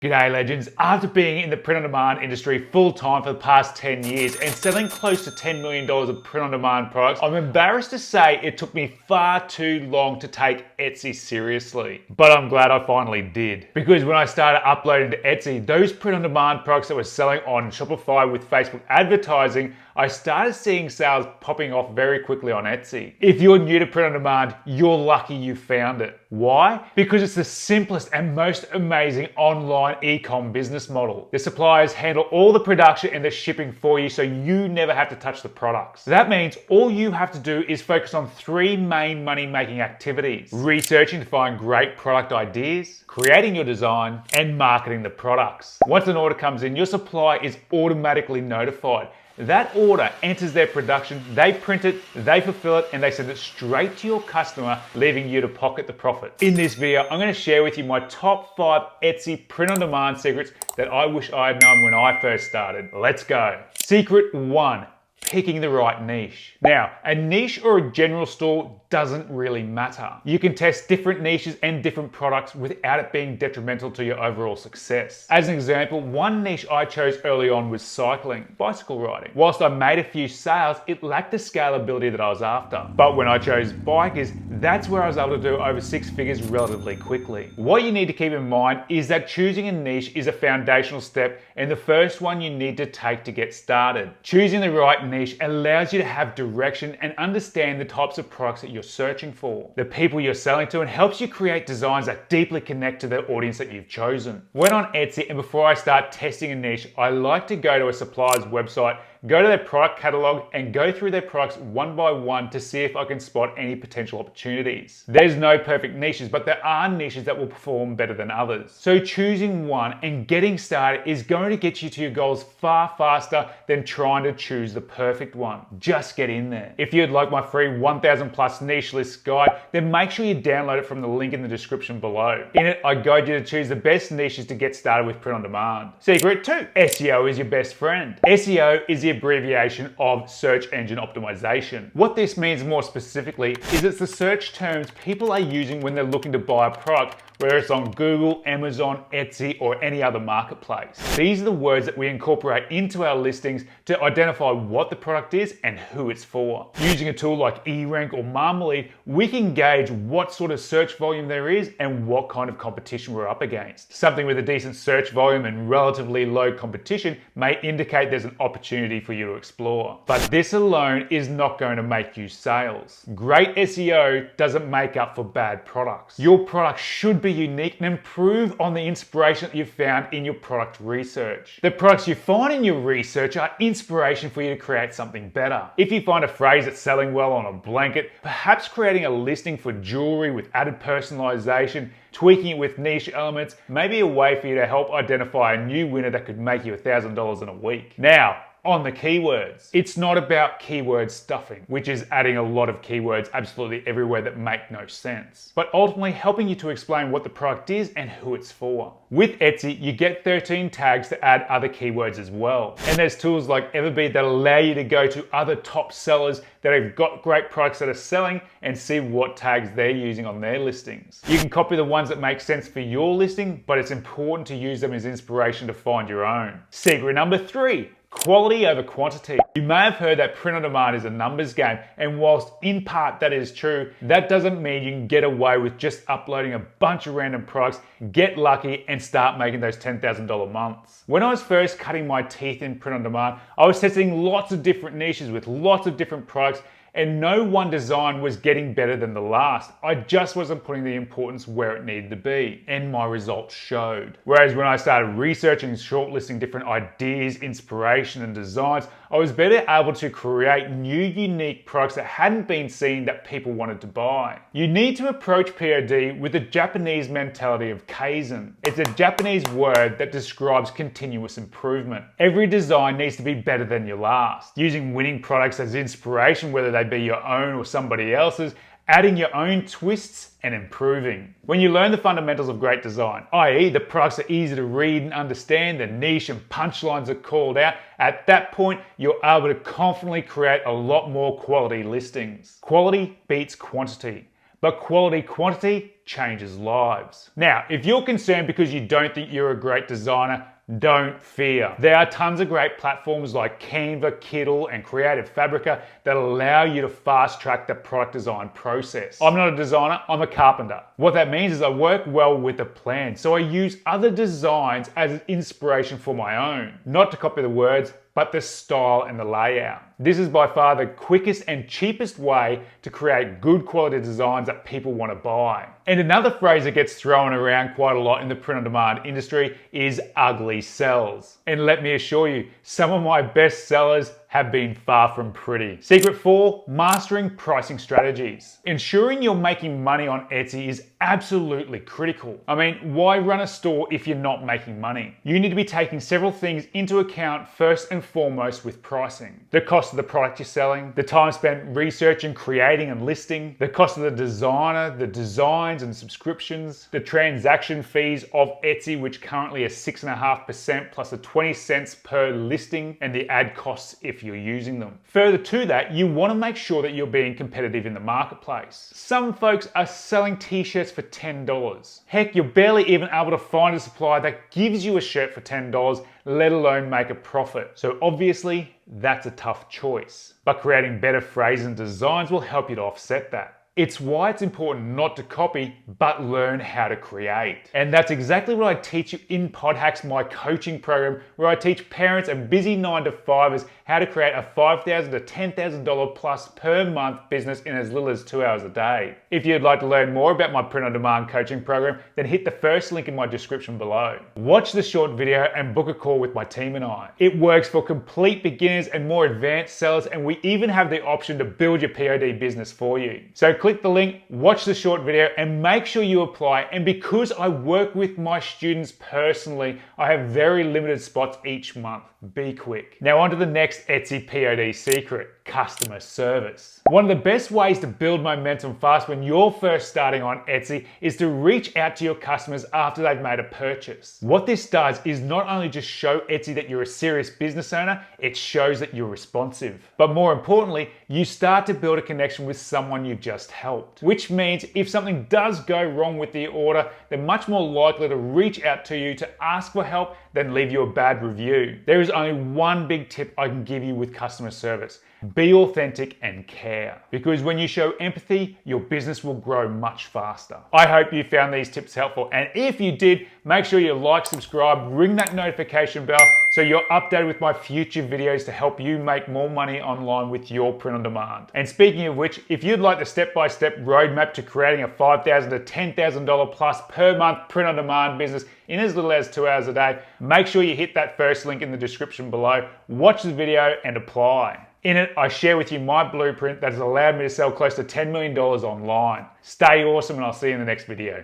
G'day legends. After being in the print-on-demand industry full-time for the past 10 years and selling close to $10 million of print-on-demand products, I'm embarrassed to say it took me far too long to take Etsy seriously. But I'm glad I finally did. Because when I started uploading to Etsy, those print-on-demand products that were selling on Shopify with Facebook advertising, I started seeing sales popping off very quickly on Etsy. If you're new to print-on-demand, you're lucky you found it. Why? Because it's the simplest and most amazing online e-com business model. The suppliers handle all the production and the shipping for you, so you never have to touch the products. That means all you have to do is focus on three main money-making activities: researching to find great product ideas, creating your design, and marketing the products. Once an order comes in, your supplier is automatically notified. That order enters their production, they print it, they fulfill it, and they send it straight to your customer, leaving you to pocket the profit. In this video, I'm going to share with you my top 5 Etsy print-on-demand secrets that I wish I had known when I first started. Let's go. Secret 1. Picking the right niche. Now, a niche or a general store doesn't really matter. You can test different niches and different products without it being detrimental to your overall success. As an example, one niche I chose early on was cycling, bicycle riding. Whilst I made a few sales, it lacked the scalability that I was after. But when I chose bikers, that's where I was able to do over 6 figures relatively quickly. What you need to keep in mind is that choosing a niche is a foundational step and the first one you need to take to get started. Choosing the right niche allows you to have direction and understand the types of products that you're searching for, the people you're selling to, and helps you create designs that deeply connect to the audience that you've chosen. When on Etsy and before I start testing a niche, I like to go to a supplier's website, go to their product catalog, and go through their products one by one to see if I can spot any potential opportunities. There's no perfect niches, but there are niches that will perform better than others. So choosing one and getting started is going to get you to your goals far faster than trying to choose the perfect one. Just get in there. If you'd like my free 1000 plus niche list guide, then make sure you download it from the link in the description below. In it, I guide you to choose the best niches to get started with print on demand. Secret 2. SEO is your best friend. SEO is the abbreviation of search engine optimization. What this means more specifically is it's the search terms people are using when they're looking to buy a product, whether it's on Google, Amazon, Etsy, or any other marketplace. These are the words that we incorporate into our listings to identify what the product is and who it's for. Using a tool like eRank or Marmalade, we can gauge what sort of search volume there is and what kind of competition we're up against. Something with a decent search volume and relatively low competition may indicate there's an opportunity for you to explore. But this alone is not going to make you sales. Great SEO doesn't make up for bad products. Your product should be unique and improve on the inspiration that you found in your product research. The products you find in your research are inspiration for you to create something better. If you find a phrase that's selling well on a blanket, perhaps creating a listing for jewelry with added personalization, tweaking it with niche elements, may be a way for you to help identify a new winner that could make you $1,000 in a week. Now, on the keywords. It's not about keyword stuffing, which is adding a lot of keywords absolutely everywhere that make no sense, but ultimately helping you to explain what the product is and who it's for. With Etsy, you get 13 tags to add other keywords as well. And there's tools like Everbeat that allow you to go to other top sellers that have got great products that are selling and see what tags they're using on their listings. You can copy the ones that make sense for your listing, but it's important to use them as inspiration to find your own. Secret number 3. Quality over quantity. You may have heard that print on demand is a numbers game, and whilst in part that is true, that doesn't mean you can get away with just uploading a bunch of random products, get lucky, and start making those $10,000 months. When I was first cutting my teeth in print on demand, I was testing lots of different niches with lots of different products, and no one design was getting better than the last. I just wasn't putting the importance where it needed to be, and my results showed. Whereas when I started researching and shortlisting different ideas, inspiration, and designs, I was better able to create new, unique products that hadn't been seen that people wanted to buy. You need to approach POD with the Japanese mentality of Kaizen. It's a Japanese word that describes continuous improvement. Every design needs to be better than your last. Using winning products as inspiration, whether they be your own or somebody else's, adding your own twists and improving. When you learn the fundamentals of great design, i.e. the products are easy to read and understand, the niche and punchlines are called out, at that point you're able to confidently create a lot more quality listings. Quality beats quantity. but quality quantity changes lives. Now, if you're concerned because you don't think you're a great designer, don't fear. There are tons of great platforms like Canva, Kittl, and Creative Fabrica that allow you to fast track the product design process. I'm not a designer, I'm a carpenter. What that means is I work well with a plan, so I use other designs as an inspiration for my own. Not to copy the words, but the style and the layout. This is by far the quickest and cheapest way to create good quality designs that people want to buy. And another phrase that gets thrown around quite a lot in the print-on-demand industry is ugly sells. And let me assure you, some of my best sellers have been far from pretty. Secret 4, mastering pricing strategies. Ensuring you're making money on Etsy is absolutely critical. I mean, why run a store if you're not making money? You need to be taking several things into account first and foremost with pricing. The cost of the product you're selling, the time spent researching, creating and listing, the cost of the designer, the designs and subscriptions, the transaction fees of Etsy, which currently are 6.5% plus the 20 cents per listing, and the ad costs if you're using them. Further to that, you want to make sure that you're being competitive in the marketplace. Some folks are selling t-shirts for $10. Heck, you're barely even able to find a supplier that gives you a shirt for $10, let alone make a profit. So obviously, that's a tough choice. But creating better phrases and designs will help you to offset that. It's why it's important not to copy, but learn how to create. And that's exactly what I teach you in Pod Hacks, my coaching program, where I teach parents and busy 9-to-5ers how to create a $5,000 to $10,000 plus per month business in as little as 2 hours a day. If you'd like to learn more about my print-on-demand coaching program, then hit the first link in my description below. Watch the short video and book a call with my team and I. It works for complete beginners and more advanced sellers, and we even have the option to build your POD business for you. So click the link, watch the short video, and make sure you apply. And because I work with my students personally, I have very limited spots each month. Be quick. Now on to the next Etsy POD secret, customer service. One of the best ways to build momentum fast when you're first starting on Etsy is to reach out to your customers after they've made a purchase. What this does is not only just show Etsy that you're a serious business owner, it shows that you're responsive. But more importantly, you start to build a connection with someone you've just helped. Which means if something does go wrong with the order, they're much more likely to reach out to you to ask for help than leave you a bad review. There is only one big tip I can give you with customer service. Be authentic and care. Because when you show empathy, your business will grow much faster. I hope you found these tips helpful. And if you did, make sure you like, subscribe, ring that notification bell so you're updated with my future videos to help you make more money online with your print on demand. And speaking of which, if you'd like the step-by-step roadmap to creating a $5,000 to $10,000 plus per month print on demand business in as little as 2 hours a day, make sure you hit that first link in the description below, watch the video and apply. In it, I share with you my blueprint that has allowed me to sell close to $10 million online. Stay awesome and I'll see you in the next video.